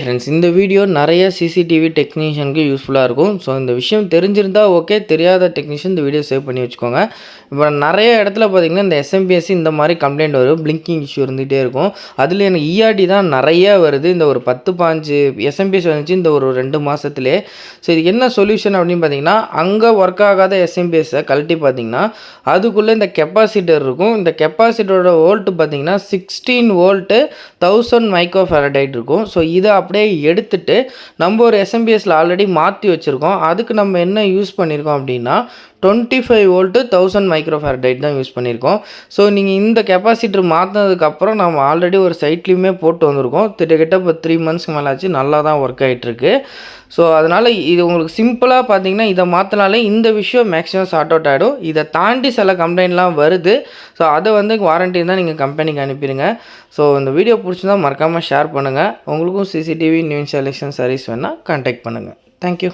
Friends, இந்த video நிறைய CCTV டெக்னீஷியனுக்கு யூஸ்ஃபுல்லாக இருக்கும். ஸோ இந்த விஷயம் தெரிஞ்சிருந்தா ஓகே, தெரியாத டெக்னீஷியன் இந்த வீடியோ சேவ் பண்ணி வச்சுக்கோங்க. இப்போ நிறைய இடத்துல பார்த்தீங்கன்னா இந்த எஸ்எம்பிஎஸ்சி இந்த மாதிரி கம்ப்ளைண்ட் வரும், பிளிங்கிங் இஷ்யூ இருந்துகிட்டே இருக்கும். அதில் எனக்கு இஆர்டி தான் நிறைய வருது. இந்த ஒரு 10-15 எஸ்எம்பிஎஸ் வந்துச்சு இந்த ஒரு 2 மாதத்துலேயே. ஸோ இது என்ன சொல்யூஷன் அப்படின்னு பார்த்தீங்கன்னா, அங்கே ஒர்க் ஆகாத எஸ்எம்பிஎஸ்ஸை கழட்டி பார்த்தீங்கன்னா அதுக்குள்ளே இந்த கெப்பாசிட்டர் இருக்கும். இந்த கெப்பாசிட்டரோட வோல்ட்டு பார்த்தீங்கன்னா 16 வோல்ட்டு 1000 மைக்ரோ ஃபாரடைட் இருக்கும். ஸோ இதை அப்படியே எடுத்துட்டு நம்ம ஒரு எஸ்எம்பிஎஸ்ல ஆல்ரெடி மாற்றி வச்சுருக்கோம். அதுக்கு நம்ம என்ன யூஸ் பண்ணியிருக்கோம் அப்படின்னா 25 வோல்ட்டு 1000 மைக்ரோ ஃபாரடைட் தான் யூஸ் பண்ணியிருக்கோம். ஸோ நீங்கள் இந்த கெப்பாசிட்டர் மாற்றினதுக்கப்புறம் நம்ம ஆல்ரெடி ஒரு சைட்லேயுமே போட்டு வந்திருக்கோம். கிட்டத்தட்ட இப்போ 3 மந்த்ஸ்க்கு மேலே ஆச்சு, நல்லா தான் ஒர்க் ஆகிட்டுருக்கு. ஸோ அதனால் இது உங்களுக்கு சிம்பிளாக பார்த்தீங்கன்னா இதை மாற்றினாலே இந்த விஷயம் மேக்ஸிமம் சார்ட் அவுட் ஆகிடும். இதை தாண்டி சில கம்ப்ளைண்ட்லாம் வருது. ஸோ அதை வாரண்டி தான் நீங்கள் கம்பெனிக்கு அனுப்பிடுங்க. ஸோ இந்த வீடியோ பிடிச்சிருந்தால் மறக்காமல் ஷேர் பண்ணுங்கள். உங்களுக்கும் சிசிடிவி நியூ இன்ஸ்டாலேஷன் சர்வீஸ் வேணால் கான்டாக்ட் பண்ணுங்கள். தேங்க்யூ.